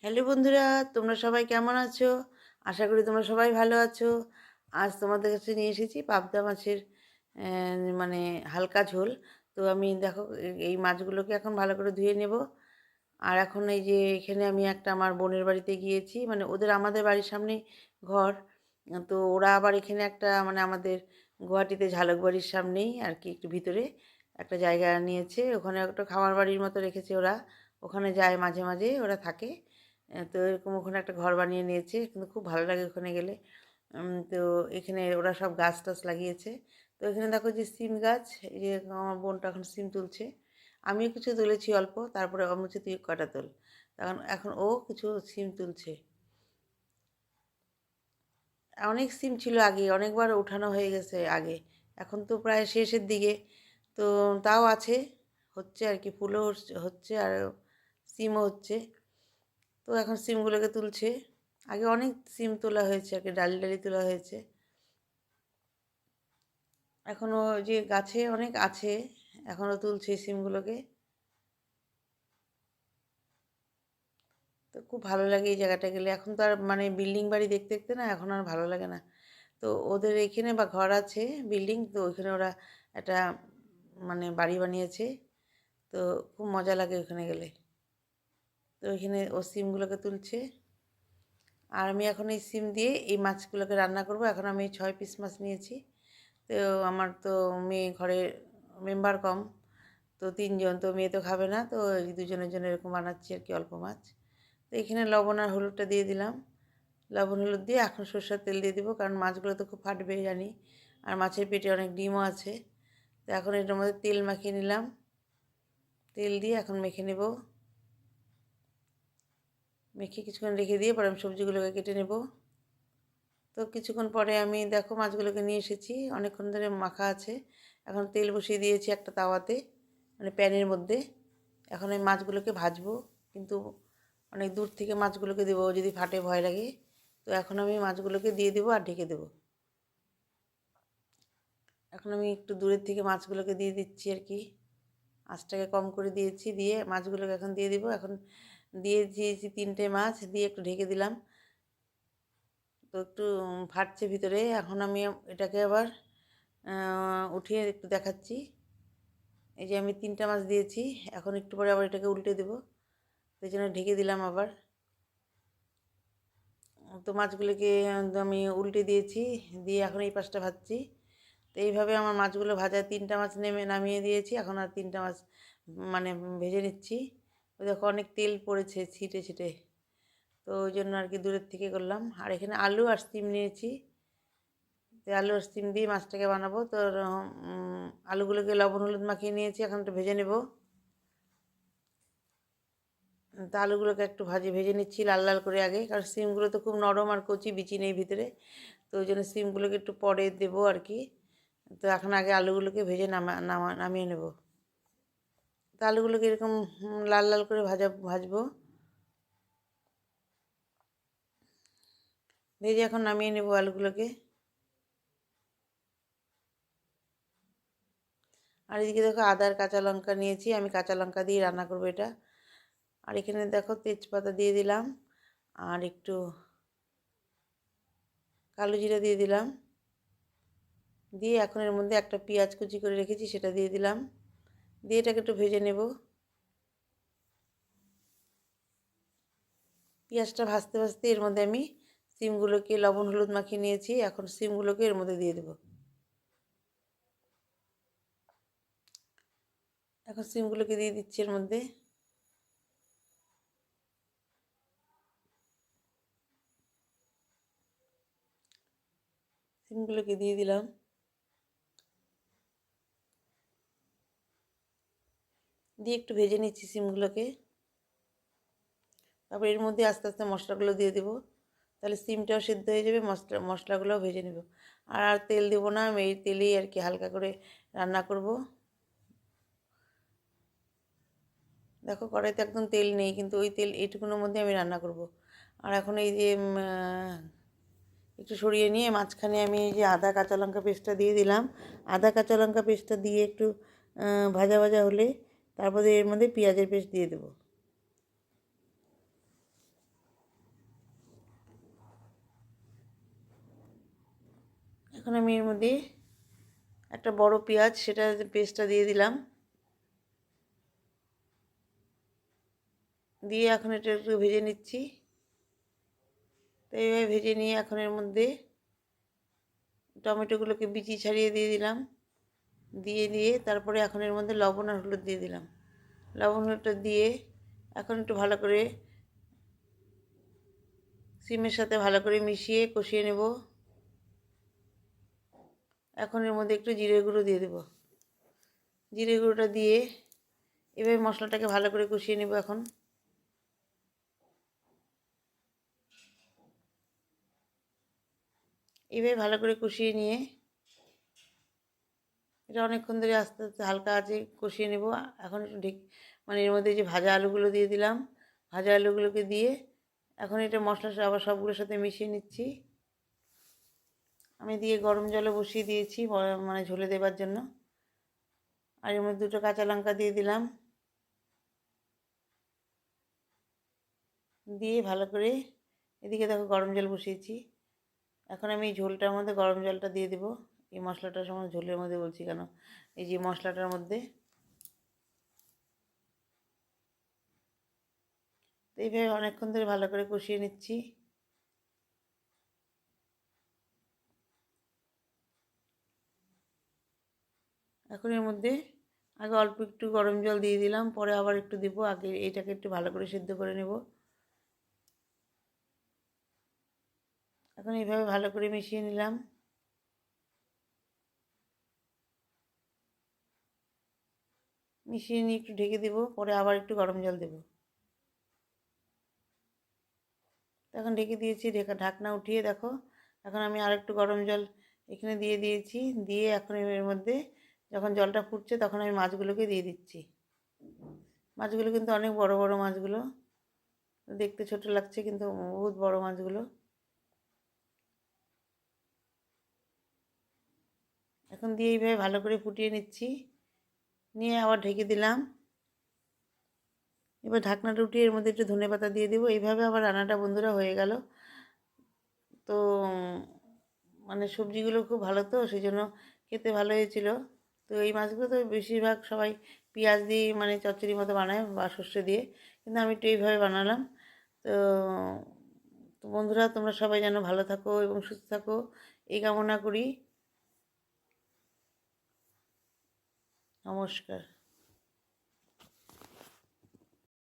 Hello বন্ধুরা, তোমরা সবাই কেমন আছো? আশা করি তোমরা সবাই ভালো আছো। আজ তোমাদের কাছে নিয়ে এসেছি পাবদা মাছের মানে হালকা ঝোল। তো আমি দেখো এই মাছগুলোকে এখন ভালো করে ধুয়ে নেব। আর এখন এই যে এখানে আমি একটা আমার বোনের বাড়িতে গিয়েছি, মানে ওদের আমাদের বাড়ির সামনেই ঘর। তো ওরা আবার এখানে একটা মানে আমাদের গুয়াহাটিতে ঝালক বাড়ির সামনেই আর কি একটু ভিতরে একটা জায়গা নিয়েছে, ওখানে একটা খামার বাড়ির মতো রেখেছে ওরা। ওখানে যায় মাঝে মাঝে ওরা থাকে। তো এরকম ওখানে একটা ঘর বানিয়ে নিয়েছে, কিন্তু খুব ভালো লাগে ওখানে গেলে। তো এখানে ওরা সব গাছ টাছ লাগিয়েছে। তো এখানে দেখো যে সিম গাছ, এই যে আমার বোনটা এখন সিম তুলছে। আমিও কিছু তুলেছি অল্প, তারপরে আমি বলছি তুই কটা তোল। তখন এখন ও কিছু সিম তুলছে। অনেক সিম ছিল আগে, অনেকবার উঠানো হয়ে গেছে আগে। এখন তো প্রায় শেষের দিকে। তো তাও আছে, হচ্ছে আর কি, ফুলও হচ্ছে আর সিমও হচ্ছে। তো এখন সিমগুলোকে তুলছে। আগে অনেক সিম তোলা হয়েছে আর কি, ডালি ডালি তোলা হয়েছে। এখনও যে গাছে অনেক আছে, এখনও তুলছে সিমগুলোকে। তো খুব ভালো লাগে এই জায়গাটা গেলে। এখন তো আর মানে বিল্ডিং বাড়ি দেখতে দেখতে না, এখন আর ভালো লাগে না। তো ওদের এখানে বা ঘর আছে বিল্ডিং, তো ওইখানে ওরা একটা মানে বাড়ি বানিয়েছে। তো খুব মজা লাগে ওখানে গেলে। তো ওইখানে ও সিমগুলোকে তুলছে। আর আমি এখন এই সিম দিয়ে এই মাছগুলোকে রান্না করব। এখন আমি 6 পিস মাছ নিয়েছি। তো আমার তো মেয়ে ঘরে মেম্বার কম, তো 3 জন, তো মেয়ে তো খাবে না, তো এই দুজনের জন্য এরকম বানাচ্ছি আর কি, অল্প মাছ। তো এখানে লবণ আর হলুদটা দিয়ে দিলাম। লবণ হলুদ দিয়ে এখন সরষের তেল দিয়ে দিব, কারণ মাছগুলো তো খুব ফাটবে জানি। আর মাছের পেটে অনেক ডিমও আছে। তো এখন এটার মধ্যে তেল মাখিয়ে নিলাম। তেল দিয়ে এখন মেখে নেব। মেখে কিছুক্ষণ রেখে দিয়ে পরে আমি সবজিগুলোকে কেটে নেব। তো কিছুক্ষণ পরে আমি দেখো মাছগুলোকে নিয়ে এসেছি, অনেকক্ষণ ধরে মাখা আছে। এখন তেল বসিয়ে দিয়েছি একটা তাওয়াতে, মানে প্যানের মধ্যে। এখন আমি মাছগুলোকে ভাজবো, কিন্তু অনেক দূর থেকে মাছগুলোকে দেবো, যদি ফাটে ভয় লাগে। তো এখন আমি মাছগুলোকে দিয়ে দেবো আর ঢেকে দেবো। এখন আমি একটু দূরের থেকে মাছগুলোকে দিয়ে দিচ্ছি আর কি, আঁচটাকে কম করে দিয়েছি, দিয়ে মাছগুলোকে এখন দিয়ে দিব। এখন দিয়ে দিয়েছি 3টে মাছ, দিয়ে একটু ঢেকে দিলাম। তো একটু ফাটছে ভিতরে। এখন আমি এটাকে আবার উঠিয়ে একটু দেখাচ্ছি। এই যে আমি 3টা মাছ দিয়েছি, এখন একটু পরে আবার এটাকে উল্টে দেবো। সেই জন্য ঢেকে দিলাম আবার। তো মাছগুলোকে আমি উল্টে দিয়েছি, দিয়ে এখন এই পাশটা ভাজছি। তো এইভাবে আমার মাছগুলো ভাজা, 3টা মাছ নামিয়ে দিয়েছি। এখন আর 3টা মাছ মানে ভেজে নিচ্ছি। ওই দেখো অনেক তেল পড়েছে ছিটে ছিটে, তো ওই জন্য আর কি দূরের থেকে করলাম। আর এখানে আলু আর সিম নিয়েছি। তো আলু আর সিম দিয়ে মাছটাকে বানাবো। তো আলুগুলোকে লবণ হলুদ মাখিয়ে নিয়েছি, এখন একটু ভেজে নেব। তো আলুগুলোকে একটু ভেজে নিচ্ছি লাল লাল করে আগে, কারণ সিমগুলো তো খুব নরম আর কচি, বিচি নেই ভিতরে। তো ওই জন্য সিমগুলোকে একটু পরে দেবো আর কি। তো এখন আগে আলুগুলোকে ভেজে নামিয়ে নেব। তো আলুগুলোকে এরকম লাল লাল করে ভাজবো। ভেজে এখন নামিয়ে নেব আলুগুলোকে। আর এদিকে দেখো আদা আর কাঁচা লঙ্কা নিয়েছি, আমি কাঁচা লঙ্কা দিয়ে রান্না করবো এটা। আর এখানে দেখো তেজপাতা দিয়ে দিলাম, আর একটু কালো জিরা দিয়ে দিলাম। দিয়ে এখন এর মধ্যে একটা পেঁয়াজ কুচি করে রেখেছি, সেটা দিয়ে দিলাম। দিয়ে এটাকে একটু ভেজে নেব। পেঁয়াজটা ভাজতে ভাজতে এর মধ্যে আমি সিমগুলোকে লবণ হলুদ মাখিয়ে নিয়েছি, এখন সিমগুলোকে এর মধ্যে দিয়ে দেবো। এখন সিমগুলোকে দিয়ে দিচ্ছি এর মধ্যে। সিমগুলোকে দিয়ে দিলাম, দিয়ে একটু ভেজে নিচ্ছি সিমগুলোকে। তারপর এর মধ্যে আস্তে আস্তে মশলাগুলো দিয়ে দেবো, তাহলে সিমটাও সেদ্ধ হয়ে যাবে, মশলাগুলোও ভেজে নেব। আর তেল দেবো না, আমি এই তেলেই আর কি হালকা করে রান্না করব। দেখো কড়াইতে একদম তেল নেই, কিন্তু ওই তেল এইটুকুনের মধ্যে আমি রান্না করব। আর এখন এই যে একটু সরিয়ে নিয়ে মাঝখানে আমি এই যে আদা কাঁচা লঙ্কা পেস্টটা দিয়ে দিলাম। আদা কাঁচা লঙ্কা পেস্টটা দিয়ে একটু ভাজা ভাজা হলে তারপরে এর মধ্যে পেঁয়াজের পেস্ট দিয়ে দেবো। এখন আমি এর মধ্যে একটা বড় পেঁয়াজ, সেটা পেস্টটা দিয়ে দিলাম। দিয়ে এখন এটা একটু ভেজে নিচ্ছি। তো এইভাবে ভেজে নিয়ে এখন এর মধ্যে টমেটোগুলোকে বিচি ছাড়িয়ে দিয়ে দিলাম। দিয়ে তারপরে এখন এর মধ্যে লবণ আর হলুদ দিয়ে দিলাম। লবণ হলুদটা দিয়ে এখন একটু ভালো করে সিমের সাথে ভালো করে মিশিয়ে কষিয়ে নেব। এখন এর মধ্যে একটু জিরে গুঁড়ো দিয়ে দেব। জিরে গুঁড়োটা দিয়ে এভাবে মশলাটাকে ভালো করে কষিয়ে নেব। এখন এভাবে ভালো করে কষিয়ে নিয়ে এটা অনেকক্ষণ ধরে আস্তে আস্তে হালকা আঁচে কষিয়ে নেব। এখন একটু মানে এর মধ্যে যে ভাজা আলুগুলো দিয়ে দিলাম। ভাজা আলুগুলোকে দিয়ে এখন এটা মশলা আবার সবগুলোর সাথে মিশিয়ে নিচ্ছি। আমি দিয়ে গরম জলে বসিয়ে দিয়েছি মানে ঝোলে দেবার জন্য। আর এর মধ্যে 2টো কাঁচা লঙ্কা দিয়ে দিলাম। দিয়ে ভালো করে এদিকে দেখো গরম জল বসিয়েছি। এখন আমি এই ঝোলটার মধ্যে গরম জলটা দিয়ে দেবো। এই মশলাটার সময় ঝোলের মধ্যে বলছি কেন, এই যে মশলাটার মধ্যে। তো এইভাবে অনেকক্ষণ ধরে ভালো করে কষিয়ে নিচ্ছি। এখন এর মধ্যে আগে অল্প একটু গরম জল দিয়ে দিলাম, পরে আবার একটু দিব। আগে এটাকে একটু ভালো করে সিদ্ধ করে নেব। এখন এইভাবে ভালো করে মিশিয়ে নিলাম। মিশিয়ে নিয়ে একটু ঢেকে দেবো, পরে আবার একটু গরম জল দেবো। এখন ঢেকে দিয়েছি, ঢাকনা উঠিয়ে দেখো এখন আমি আর একটু গরম জল এখানে দিয়ে দিয়েছি। দিয়ে এখন এর মধ্যে যখন জলটা ফুটছে তখন আমি মাছগুলোকে দিয়ে দিচ্ছি। মাছগুলো কিন্তু অনেক বড় বড় মাছগুলো, দেখতে ছোট লাগছে কিন্তু বহুত বড় মাছগুলো। এখন দিয়ে এইভাবে ভালো করে ফুটিয়ে নিচ্ছি, নিয়ে আবার ঢেকে দিলাম। এবার ঢাকনাটা উঠিয়ে এর মধ্যে একটু ধনেপাতা দিয়ে দেবো। এইভাবে আবার রান্নাটা বন্ধুরা হয়ে গেল। তো মানে সবজিগুলো খুব ভালো, তো সেই জন্য খেতে ভালো হয়েছিল। তো এই মাছগুলো তো বেশিরভাগ সবাই পেঁয়াজ দিয়ে মানে চচ্চড়ির মতো বানায় বা সর্ষে দিয়ে, কিন্তু আমি একটু এইভাবে বানালাম। তো তো বন্ধুরা, তোমরা সবাই যেন ভালো থাকো এবং সুস্থ থাকো এই কামনা করি। নমস্কার।